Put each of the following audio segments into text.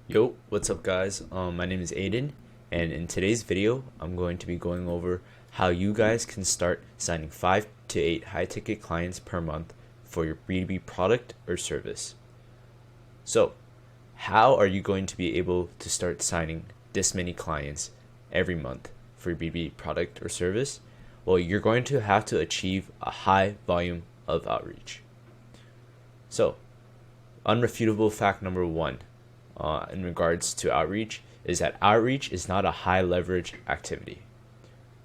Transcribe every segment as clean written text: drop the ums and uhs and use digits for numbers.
Yo, what's up guys? My name is Aiden, and in today's video, I'm going to be going over how you guys can start signing 5 to 8 high-ticket clients per month for your B2B product or service. So, how are you going to be able to start signing this many clients every month for your B2B product or service? Well, you're going to have to achieve a high volume of outreach. So, unrefutable fact number one in regards to outreach is that outreach is not a high leverage activity.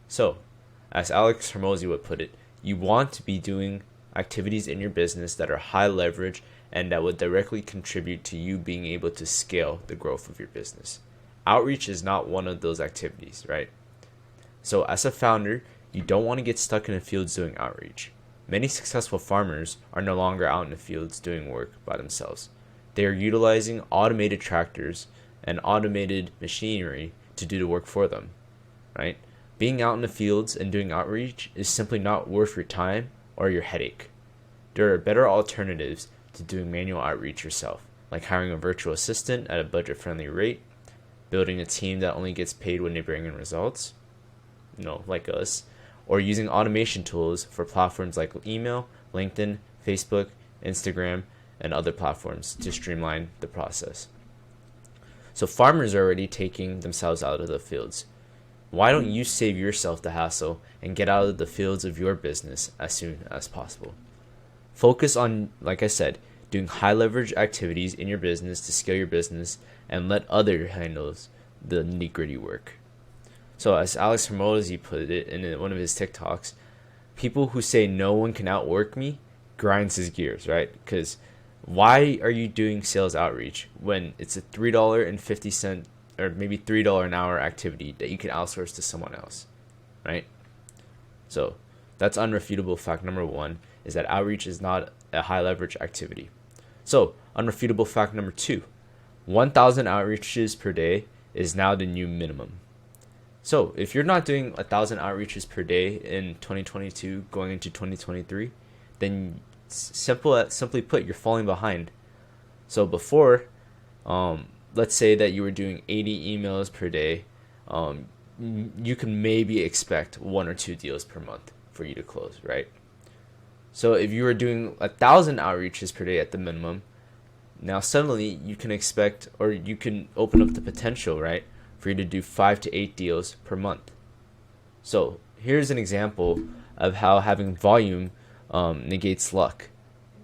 So, as Alex Hermosi would put it, you want to be doing activities in your business that are high leverage and that would directly contribute to you being able to scale the growth of your business. Outreach is not one of those activities, right? So, as a founder, you don't want to get stuck in the fields doing outreach. Many successful farmers are no longer out in the fields doing work by themselves. They are utilizing automated tractors and automated machinery to do the work for them, right? Being out in the fields and doing outreach is simply not worth your time or your headache. There are better alternatives to doing manual outreach yourself, like hiring a virtual assistant at a budget-friendly rate, building a team that only gets paid when they bring in results, like us, or using automation tools for platforms like email, LinkedIn, Facebook, Instagram, and other platforms to streamline the process. So farmers are already taking themselves out of the fields. Why don't you save yourself the hassle and get out of the fields of your business as soon as possible? Focus on, like I said, doing high leverage activities in your business to scale your business and let others handle the nitty gritty work. So as Alex Hermosi put it in one of his TikToks, people who say no one can outwork me grinds his gears, right? Because why are you doing sales outreach when it's a $3.50 or maybe $3 an hour activity that you can outsource to someone else, right? So that's unrefutable fact number one, is that outreach is not a high leverage activity. So unrefutable fact number two, 1,000 outreaches per day is now the new minimum. So if you're not doing 1,000 outreaches per day in 2022 going into 2023, then simply put, you're falling behind. So before, let's say that you were doing 80 emails per day, you can maybe expect 1 or 2 deals per month for you to close, right? So if you were doing 1,000 outreaches per day at the minimum, now suddenly you can expect, or you can open up the potential, right, for you to do 5 to 8 deals per month. So here's an example of how having volume negates luck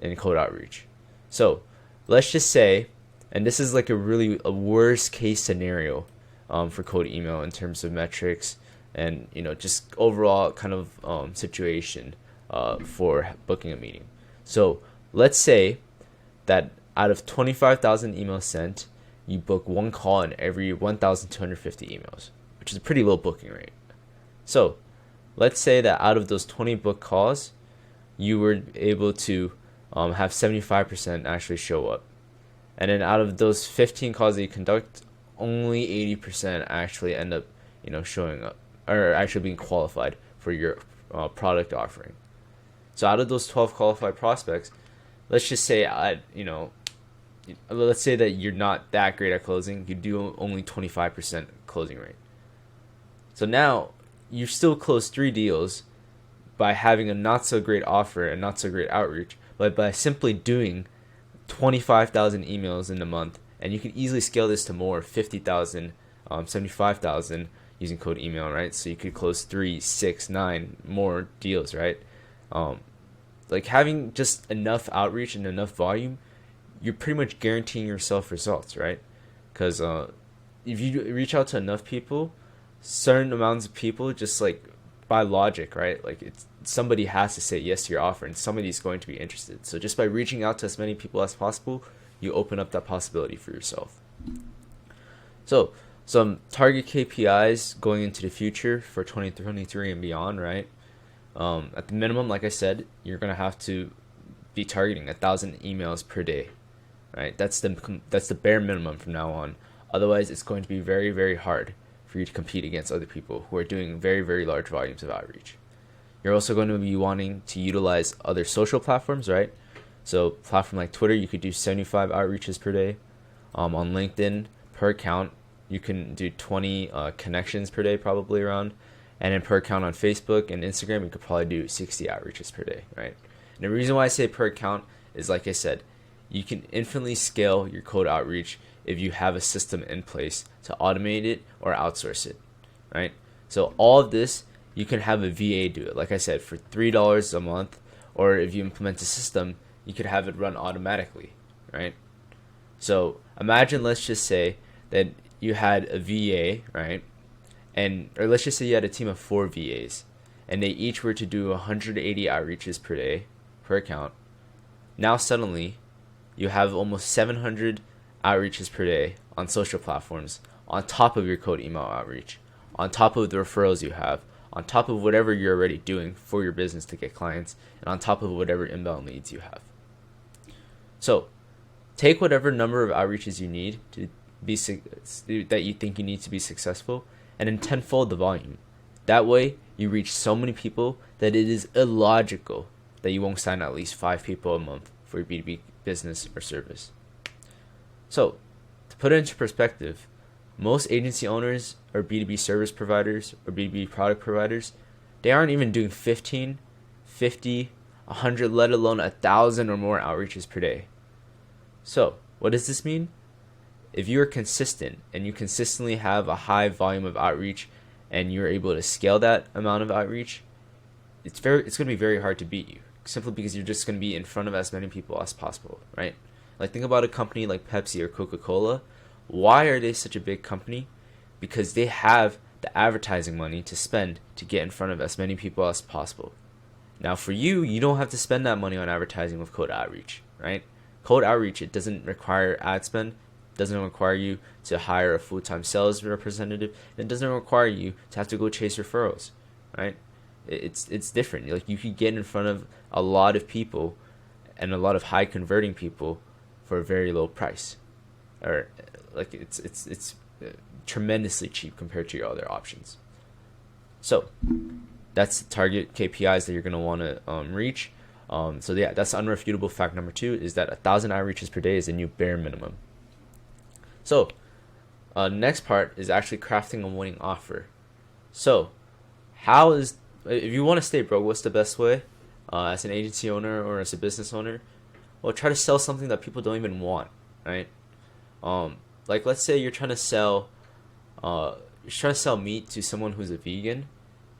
in cold outreach. So let's just say, and this is like a worst case scenario for cold email in terms of metrics and just overall kind of situation for booking a meeting. So let's say that out of 25,000 emails sent, you book one call in every 1,250 emails, which is a pretty low booking rate. So let's say that out of those 20 book calls, you were able to have 75% actually show up. And then out of those 15 calls that you conduct, only 80% actually end up, showing up or actually being qualified for your product offering. So out of those 12 qualified prospects, let's just say let's say that you're not that great at closing. You do only 25% closing rate. So now you still close 3 deals by having a not so great offer and not so great outreach, but by simply doing 25,000 emails in a month, and you can easily scale this to more, 50,000, 75,000 using code email, right? So you could close 3, 6, 9 more deals, right? Like having just enough outreach and enough volume, you're pretty much guaranteeing yourself results, right? Because if you reach out to enough people, certain amounts of people, just like by logic, right? Like somebody has to say yes to your offer, and somebody's going to be interested. So just by reaching out to as many people as possible, you open up that possibility for yourself. So some target KPIs going into the future for 2023 and beyond, right? At the minimum, like I said, you're gonna have to be targeting 1,000 emails per day, right? That's the bare minimum from now on. Otherwise, it's going to be very, very hard for you to compete against other people who are doing very, very large volumes of outreach. You're also going to be wanting to utilize other social platforms, right? So platform like Twitter, you could do 75 outreaches per day. On LinkedIn, per account, you can do 20 connections per day, probably around. And then per account on Facebook and Instagram, you could probably do 60 outreaches per day, right? And the reason why I say per account is, like I said, you can infinitely scale your cold outreach if you have a system in place to automate it or outsource it, right? So all of this, you can have a VA do it, like I said, for $3 a month, or if you implement a system, you could have it run automatically, right? So imagine, let's just say that you had a VA, right? Or let's just say you had a team of 4 VAs, and they each were to do 180 outreaches per day per account. Now suddenly, you have almost 700 outreaches per day on social platforms, on top of your cold email outreach, on top of the referrals you have, on top of whatever you're already doing for your business to get clients, and on top of whatever inbound leads you have. So take whatever number of outreaches you need to be that you think you need to be successful, and then tenfold the volume. That way, you reach so many people that it is illogical that you won't sign at least 5 people a month for your B2B business or service. So, to put it into perspective, most agency owners or B2B service providers or B2B product providers, they aren't even doing 15, 50, 100, let alone 1,000 or more outreaches per day. So, what does this mean? If you are consistent and you consistently have a high volume of outreach and you're able to scale that amount of outreach, it's going to be very hard to beat you, simply because you're just going to be in front of as many people as possible, right? Like, think about a company like Pepsi or Coca-Cola. Why are they such a big company? Because they have the advertising money to spend to get in front of as many people as possible. Now for you, you don't have to spend that money on advertising with cold outreach, right? Cold outreach, it doesn't require ad spend, doesn't require you to hire a full-time sales representative, and it doesn't require you to have to go chase referrals, right? It's different. Like, you could get in front of a lot of people and a lot of high converting people for a very low price, or like it's tremendously cheap compared to your other options. So that's the target KPIs that you're going to want to reach. So yeah, that's unrefutable fact number 2, is that 1,000 outreaches per day is the new bare minimum. So next part is actually crafting a winning offer. So if you want to stay broke, what's the best way as an agency owner or as a business owner? Well, try to sell something that people don't even want, right? Like, let's say you're trying to sell meat to someone who's a vegan.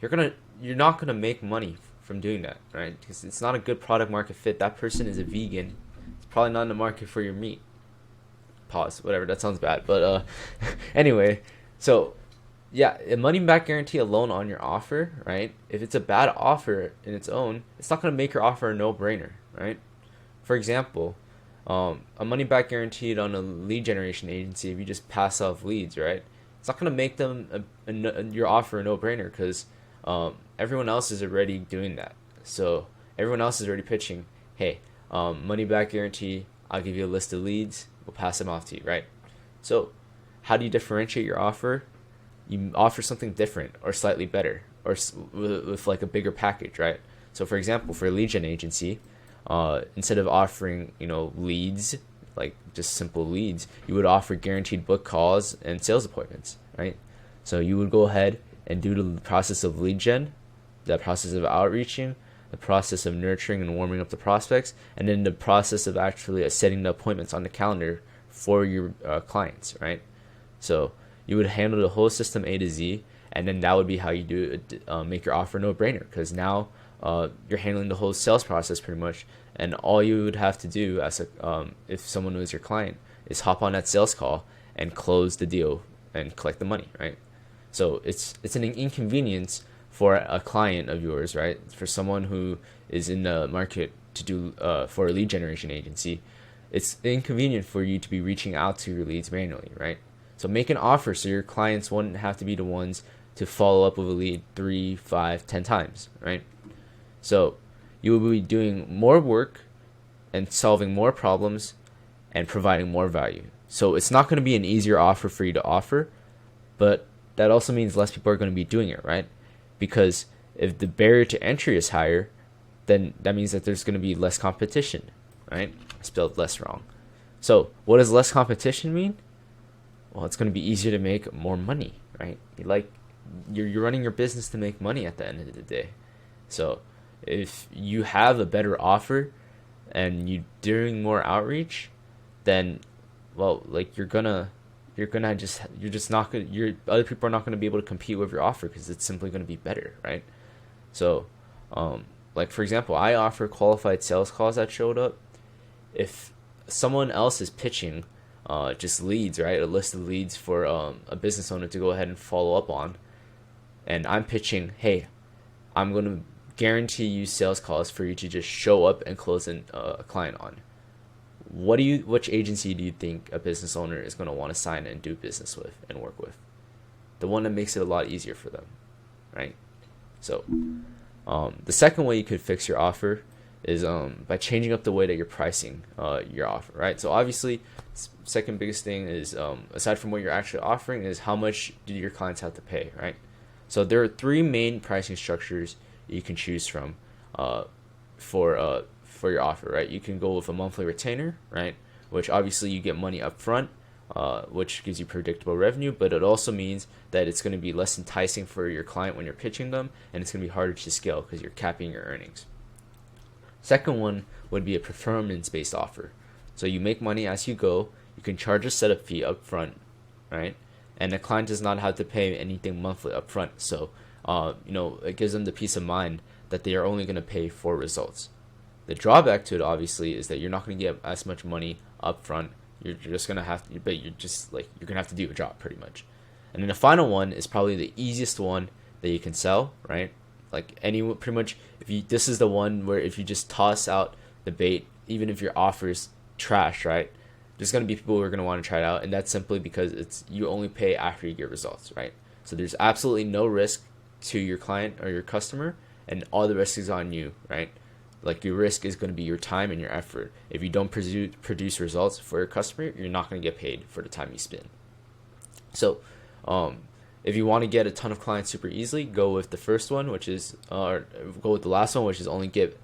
You're not gonna make money from doing that, right? Because it's not a good product market fit. That person is a vegan. It's probably not in the market for your meat. Pause. Whatever. That sounds bad. But anyway, so yeah, a money back guarantee alone on your offer, right? If it's a bad offer in its own, it's not gonna make your offer a no-brainer, right? For example, a money back guaranteed on a lead generation agency, if you just pass off leads, right? It's not going to make them your offer a no-brainer, because everyone else is already doing that. So everyone else is already pitching, hey, money back guarantee, I'll give you a list of leads, we'll pass them off to you, right? So how do you differentiate your offer? You offer something different or slightly better, or with like a bigger package, right? So for example, for a lead gen agency, instead of offering, leads, like just simple leads, you would offer guaranteed book calls and sales appointments, right? So you would go ahead and do the process of lead gen, the process of outreaching, the process of nurturing and warming up the prospects, and then the process of actually setting the appointments on the calendar for your clients, right? So you would handle the whole system A to Z, and then that would be how you do make your offer no-brainer, because now you're handling the whole sales process pretty much, and all you would have to do as if someone was your client is hop on that sales call and close the deal and collect the money, right? So it's an inconvenience for a client of yours, right? For someone who is in the market to do for a lead generation agency, it's inconvenient for you to be reaching out to your leads manually, right? So make an offer so your clients wouldn't have to be the ones to follow up with a lead 3, 5, 10 times, right? So you will be doing more work and solving more problems and providing more value. So it's not going to be an easier offer for you to offer, but that also means less people are going to be doing it, right? Because if the barrier to entry is higher, then that means that there's going to be less competition, right? I spelled less wrong. So what does less competition mean? Well, it's going to be easier to make more money, right? You're running your business to make money at the end of the day. So if you have a better offer and you're doing more outreach, then well, like you're just not gonna your other people are not gonna be able to compete with your offer because it's simply gonna be better, right? So, like for example, I offer qualified sales calls that showed up. If someone else is pitching, just leads, right, a list of leads for a business owner to go ahead and follow up on, and I'm pitching, hey, I'm gonna guarantee you sales calls for you to just show up and close a client on. Which agency do you think a business owner is going to want to sign and do business with and work with? The one that makes it a lot easier for them, right? So the second way you could fix your offer is by changing up the way that you're pricing your offer, right? So obviously, second biggest thing is aside from what you're actually offering is how much do your clients have to pay, right? So there are three main pricing structures you can choose from for your offer, right? You can go with a monthly retainer, right? Which obviously you get money up front, which gives you predictable revenue, but it also means that it's going to be less enticing for your client when you're pitching them, and it's going to be harder to scale because you're capping your earnings. Second one would be a performance-based offer. So you make money as you go. You can charge a setup fee up front, right? And the client does not have to pay anything monthly up front. So, it gives them the peace of mind that they are only going to pay for results. The drawback to it, obviously, is that you're not going to get as much money up front. You're just going to have to, but you're going to have to do your job pretty much. And then the final one is probably the easiest one that you can sell, right? Like pretty much, this is the one where if you just toss out the bait, even if your offer is trash, right? There's going to be people who are going to want to try it out. And that's simply because you only pay after you get results, right? So there's absolutely no risk to your client or your customer, and all the risk is on you, right? Like your risk is going to be your time and your effort. If you don't produce results for your customer, you're not going to get paid for the time you spend. So, if you want to get a ton of clients super easily, go with the first one, which is, or go with the last one, which is only get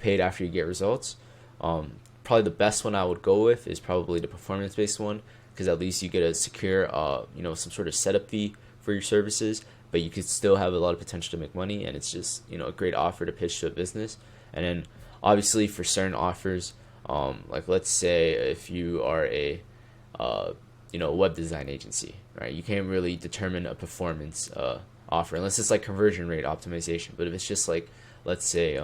paid after you get results. Probably the best one I would go with is probably the performance-based one, because at least you get a secure, some sort of setup fee for your services, but you could still have a lot of potential to make money, and it's just a great offer to pitch to a business. And then obviously for certain offers, like let's say if you are a web design agency, right? You can't really determine a performance offer unless it's like conversion rate optimization. But if it's just like, let's say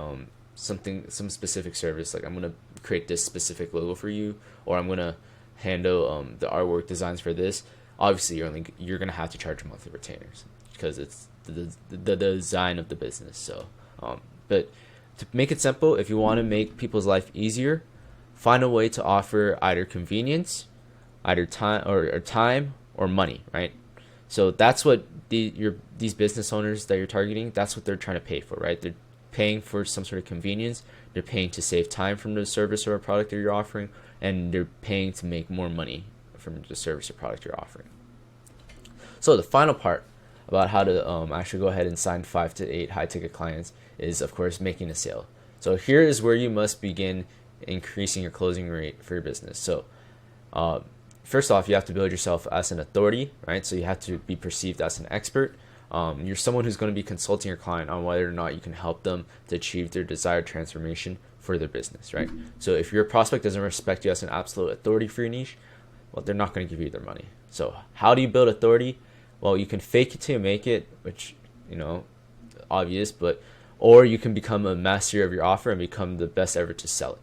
some specific service, like I'm gonna create this specific logo for you, or I'm gonna handle the artwork designs for this. Obviously, you're gonna have to charge monthly retainers because it's the design of the business. So, but to make it simple, if you want to make people's life easier, find a way to offer either convenience, either time or money, right? So that's what these business owners that you're targeting, that's what they're trying to pay for, right? They're paying for some sort of convenience, they're paying to save time from the service or product that you're offering, and they're paying to make more money from the service or product you're offering. So the final part about how to actually go ahead and sign 5 to 8 high ticket clients is, of course, making a sale. So here is where you must begin increasing your closing rate for your business. So first off, you have to build yourself as an authority, right? So you have to be perceived as an expert. You're someone who's going to be consulting your client on whether or not you can help them to achieve their desired transformation for their business, right? So if your prospect doesn't respect you as an absolute authority for your niche, well, they're not going to give you their money. So how do you build authority? Well, you can fake it till you make it, which, obvious, or you can become a master of your offer and become the best ever to sell it.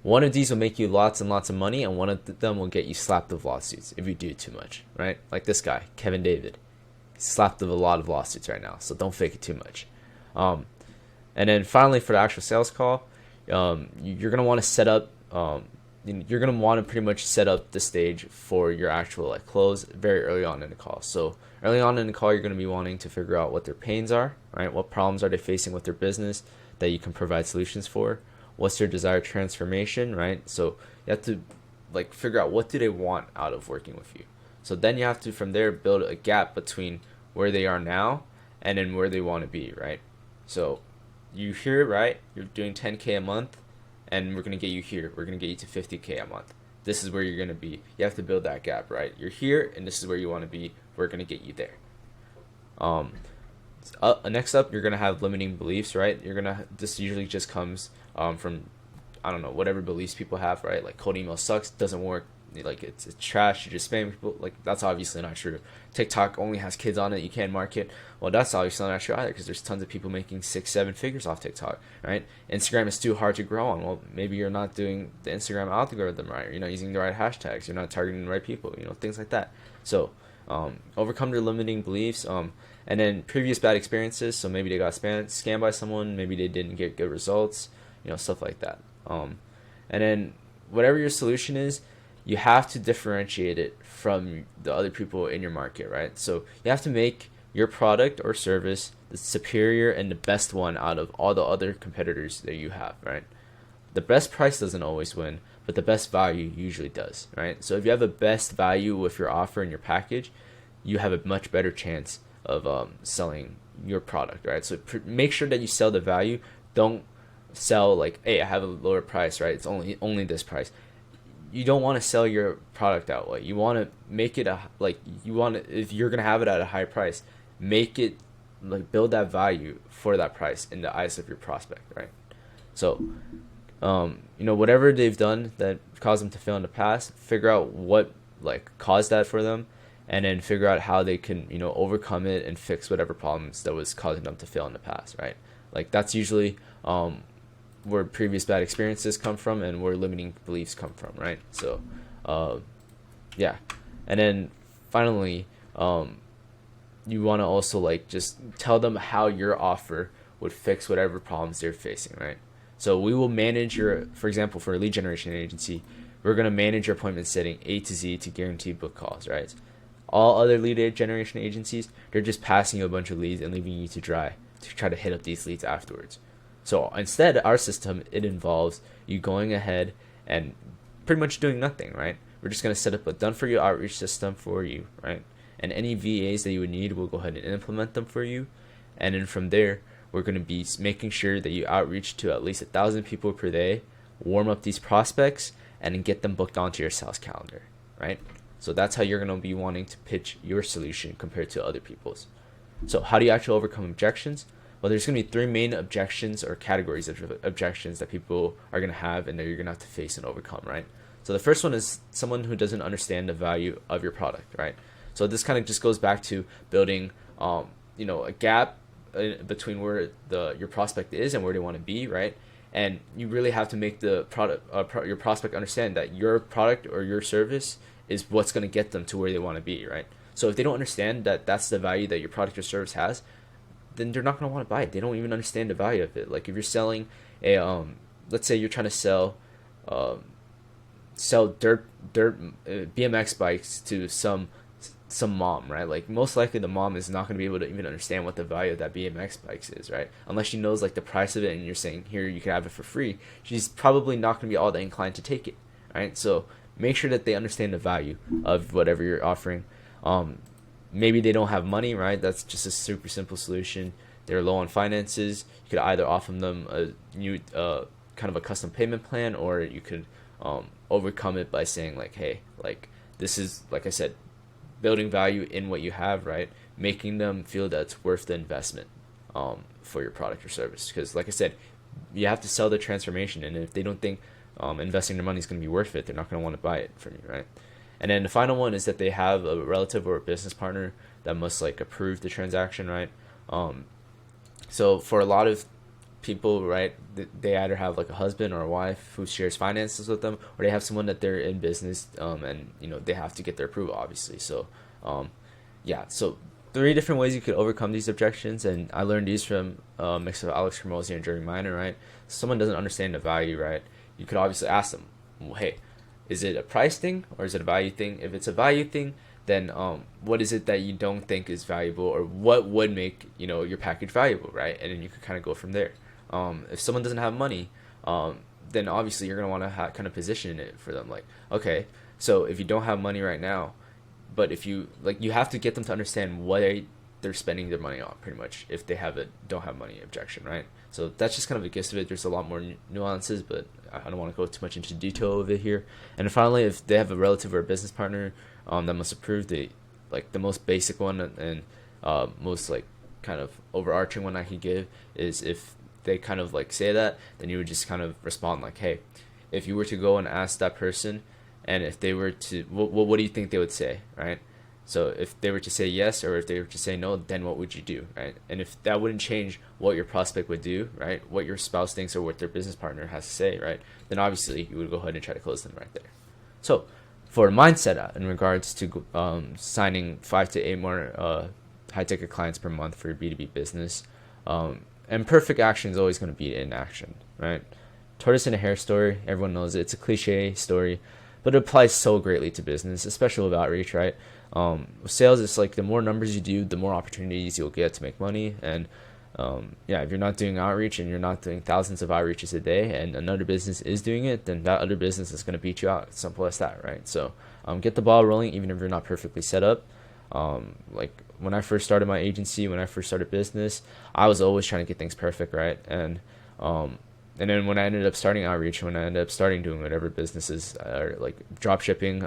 One of these will make you lots and lots of money, and one of them will get you slapped with lawsuits if you do too much, right? Like this guy, Kevin David. He's slapped with a lot of lawsuits right now, so don't fake it too much. And then finally, for the actual sales call, you're going to want to set up, you're going to want to pretty much set up the stage for your actual close very early on in the call. So early on in the call, you're going to be wanting to figure out what their pains are, right? What problems are they facing with their business that you can provide solutions for? What's their desired transformation, right? So you have to figure out what do they want out of working with you. So then you have to, from there, build a gap between where they are now and then where they want to be, right? So you hear it, right? You're doing 10K a month, and we're going to get you here. We're going to get you to 50K a month. this is where you're going to be. You have to build that gap, right? You're here and this is where you want to be. We're going to get you there. Next up, you're going to have limiting beliefs, right? This usually just comes from, I don't know, whatever beliefs people have, right? Like cold email sucks, doesn't work, like it's trash, you just spam people. Like that's obviously not true. TikTok only has kids on it, you can't market. Well, that's obviously not true either, because there's tons of people making 6-7 figures off TikTok, right? Instagram is too hard to grow on. Well, maybe you're not doing the Instagram algorithm right, you're not using the right hashtags, you're not targeting the right people, things like that. So overcome their limiting beliefs, and then previous bad experiences. So maybe they got scammed by someone, maybe they didn't get good results, stuff like that. And then whatever your solution is, you have to differentiate it from the other people in your market, right? So you have to make your product or service the superior and the best one out of all the other competitors that you have, right? The best price doesn't always win, but the best value usually does, right? So if you have the best value with your offer and your package, you have a much better chance of selling your product, right? So make sure that you sell the value. Don't sell like, hey, I have a lower price, right? It's only this price. You don't want to sell your product that way. You want to make it if you're going to have it at a high price, make it like build that value for that price in the eyes of your prospect, right? So whatever they've done that caused them to fail in the past, figure out what like caused that for them, and then figure out how they can overcome it and fix whatever problems that was causing them to fail in the past, right? Like that's usually where previous bad experiences come from and where limiting beliefs come from, right? So yeah. And then finally, you want to also like just tell them how your offer would fix whatever problems they're facing, right? So we will manage for example, for a lead generation agency, we're going to manage your appointment setting A to Z to guarantee book calls, right? All other lead generation agencies, they're just passing you a bunch of leads and leaving you to dry to try to hit up these leads afterwards. So instead, our system, it involves you going ahead and pretty much doing nothing, right? We're just going to set up a done-for-you outreach system for you, right? And any VAs that you would need, we'll go ahead and implement them for you. And then from there, we're going to be making sure that you outreach to at least 1,000 people per day, warm up these prospects, and then get them booked onto your sales calendar, right? So that's how you're going to be wanting to pitch your solution compared to other people's. So how do you actually overcome objections? Well, there's going to be 3 main objections or categories of objections that people are going to have and that you're going to have to face and overcome, right? So the first one is someone who doesn't understand the value of your product, right? So this kind of just goes back to building, a gap between where your prospect is and where they want to be, right? And you really have to make the your prospect understand that your product or your service is what's going to get them to where they want to be, right? So if they don't understand that that's the value that your product or service has, then they're not going to want to buy it. They don't even understand the value of it. Like if you're selling a, let's say you're trying to sell dirt BMX bikes to some mom, right? Like most likely the mom is not going to be able to even understand what the value of that BMX bikes is, right? Unless she knows like the price of it and you're saying here you can have it for free, she's probably not going to be all that inclined to take it, right? So make sure that they understand the value of whatever you're offering. Maybe they don't have money, right? That's just a super simple solution. They're low on finances. You could either offer them a new kind of a custom payment plan, or you could overcome it by saying like, hey, like this is, like I said, building value in what you have, right? Making them feel that it's worth the investment for your product or service. Because like I said, you have to sell the transformation, and if they don't think investing their money is going to be worth it, they're not going to want to buy it from you, right? And then the final one is that they have a relative or a business partner that must like approve the transaction, right? So for a lot of people, right, they either have like a husband or a wife who shares finances with them, or they have someone that they're in business, and they have to get their approval, obviously. So yeah, so 3 different ways you could overcome these objections, and I learned these from a mix of Alex Hormozi and Jeremy Miner, right? Someone doesn't understand the value, right? You could obviously ask them, well, hey, is it a price thing or is it a value thing? If it's a value thing, then what is it that you don't think is valuable, or what would make your package valuable, right? And then you could kind of go from there. If someone doesn't have money, then obviously you're gonna want to kind of position it for them, like, okay, so if you don't have money right now, but if you you have to get them to understand what they're spending their money on, pretty much, if they don't have money objection, right? So that's just kind of a gist of it. There's a lot more nuances, but I don't want to go too much into detail of it here. And finally, if they have a relative or a business partner that must approve, the most basic one and most like kind of overarching one I could give is, if they kind of like say that, then you would just kind of respond like, hey, if you were to go and ask that person, and if they were to, what do you think they would say, right? So if they were to say yes, or if they were to say no, then what would you do, right? And if that wouldn't change what your prospect would do, right, what your spouse thinks or what their business partner has to say, right, then obviously you would go ahead and try to close them right there. So for mindset in regards to signing 5 to 8 more high-ticket clients per month for your B2B business, imperfect action is always going to beat inaction, right? Tortoise and a hare story, everyone knows it. It's a cliche story, but it applies so greatly to business, especially with outreach, right? With sales, it's like the more numbers you do, the more opportunities you'll get to make money. And if you're not doing outreach and you're not doing thousands of outreaches a day, and another business is doing it, then that other business is going to beat you out. It's simple as that, right? So get the ball rolling, even if you're not perfectly set up. Like when I first started my agency, when I first started business, I was always trying to get things perfect, right? And then when I ended up starting outreach, when I ended up starting doing whatever businesses are like drop shipping,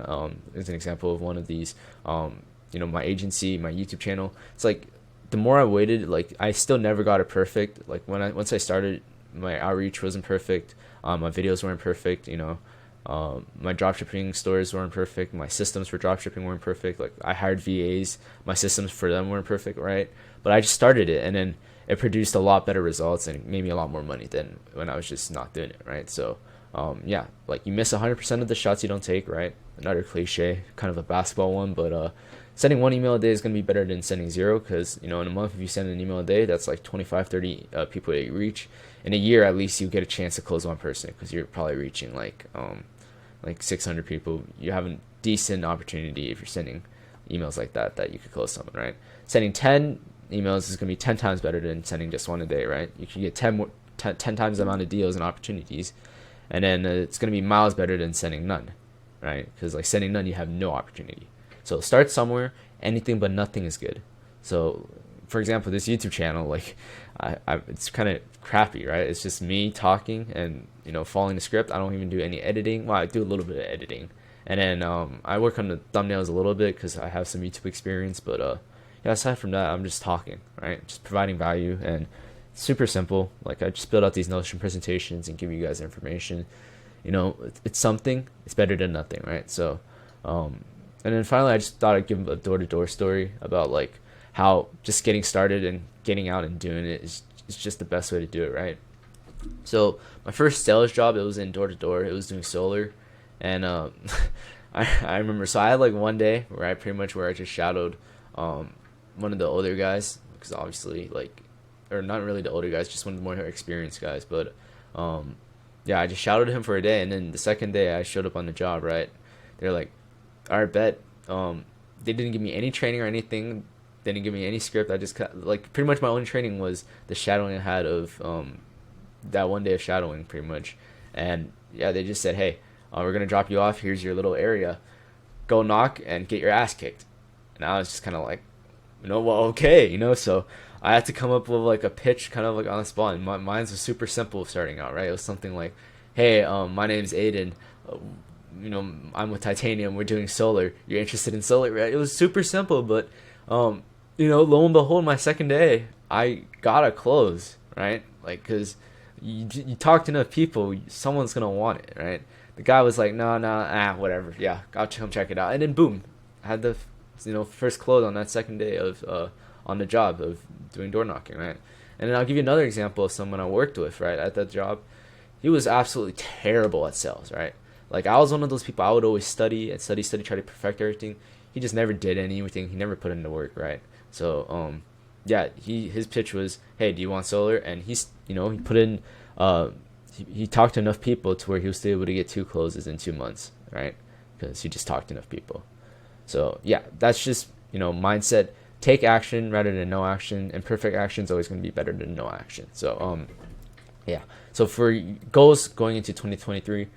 is an example of one of these. My agency, my YouTube channel. It's like the more I waited, like I still never got it perfect. Like once I started, my outreach wasn't perfect. My videos weren't perfect. My dropshipping stores weren't perfect. My systems for dropshipping weren't perfect. Like I hired VAs, my systems for them weren't perfect, right? But I just started it, and then it produced a lot better results and made me a lot more money than when I was just not doing it, right? So, like you miss 100% of the shots you don't take, right? Another cliche, kind of a basketball one, but sending 1 email a day is going to be better than sending 0, because, in a month, if you send an email a day, that's like 25, 30 people that you reach. In a year, at least you get a chance to close one person, because you're probably reaching like 600 people. You have a decent opportunity if you're sending emails like that you could close someone, right? Sending 10 emails is going to be 10 times better than sending just 1 a day, right? You can get 10 times the amount of deals and opportunities, and then it's going to be miles better than sending none, right? Because like sending none, you have no opportunity. So start somewhere. Anything but nothing is good. So for example, this YouTube channel, like it's kind of crappy, right? It's just me talking and following the script. I don't even do any editing. Well, I do a little bit of editing, and then I work on the thumbnails a little bit because I have some YouTube experience, but aside from that, I'm just talking, right? Just providing value, and super simple. Like I just build out these Notion presentations and give you guys information. It's something. It's better than nothing, right? So, and then finally, I just thought I'd give a door-to-door story about like how just getting started and getting out and doing it is just the best way to do it, right? So my first sales job, it was in door-to-door. It was doing solar, and I remember. So I had like one day where I just shadowed one of the older guys, because obviously or not really the older guys, just one of the more experienced guys, but I just shadowed him for a day, and then the second day I showed up on the job, right? They're like, all right, bet. They didn't give me any training or anything. They didn't give me any script. I just pretty much my only training was the shadowing I had of that one day of shadowing, pretty much. And they just said, hey, we're gonna drop you off. Here's your little area. Go knock and get your ass kicked. And I was just kind of like, well, okay, so I had to come up with like a pitch kind of like on the spot, and mine's was super simple starting out, right? It was something like, hey, my name's Aiden, I'm with Titanium, we're doing solar, you're interested in solar, right? It was super simple, but lo and behold, my second day, I got a close, right? Like, because you talk to enough people, someone's gonna want it, right? The guy was like, no, whatever, yeah, I'll come check it out, and then boom, I had the first close on that second day of on the job of doing door knocking, right? And then I'll give you another example of someone I worked with, right, at that job. He was absolutely terrible at sales, right? Like I was one of those people, I would always study, try to perfect everything. He just never did anything. He never put into work, right? So his pitch was, hey, do you want solar? And he put in he talked to enough people to where he was still able to get 2 closes in 2 months, right? Because he just talked to enough people. So that's just mindset. Take action rather than no action, and perfect action is always going to be better than no action. So so for goals going into 2023,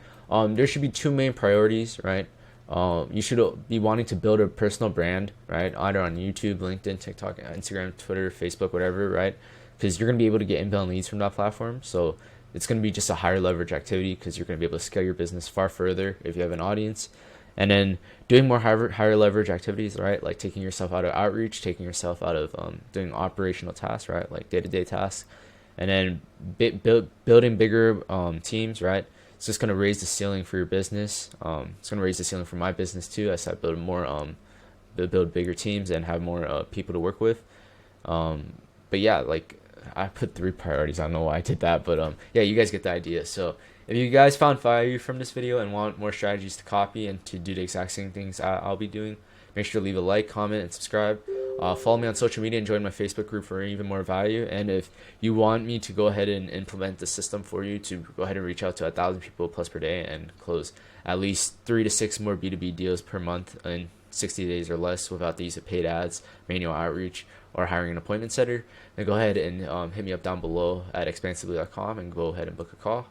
there should be 2 main priorities, right? You should be wanting to build a personal brand, right? Either on YouTube, LinkedIn, TikTok, Instagram, Twitter, Facebook, whatever, right? Because you're going to be able to get inbound leads from that platform. So it's going to be just a higher leverage activity because you're going to be able to scale your business far further if you have an audience. And then doing more higher leverage activities, right? Like taking yourself out of outreach, taking yourself out of doing operational tasks, right? Like day-to-day tasks. And then building bigger teams, right? It's just gonna raise the ceiling for your business. It's gonna raise the ceiling for my business too as I build more, build bigger teams and have more people to work with. But yeah, like I put 3 priorities. I don't know why I did that, but yeah, you guys get the idea. So if you guys found value from this video and want more strategies to copy and to do the exact same things I'll be doing, make sure to leave a like, comment, and subscribe. Follow me on social media and join my Facebook group for even more value. And if you want me to go ahead and implement the system for you to go ahead and reach out to 1,000 people plus per day and close at least 3 to 6 more B2B deals per month in 60 days or less without the use of paid ads, manual outreach, or hiring an appointment setter, then go ahead and hit me up down below at expansively.com and go ahead and book a call.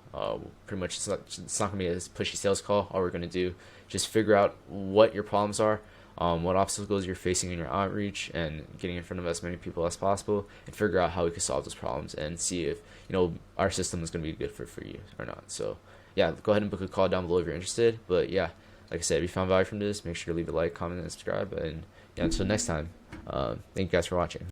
Pretty much it's not going to be a pushy sales call. All we're going to do just figure out what your problems are, what obstacles you're facing in your outreach, and getting in front of as many people as possible, and figure out how we can solve those problems and see if our system is going to be a good fit for you or not. So yeah, go ahead and book a call down below if you're interested. But yeah, like I said, if you found value from this, make sure to leave a like, comment, and subscribe. And yeah, until next time, thank you guys for watching.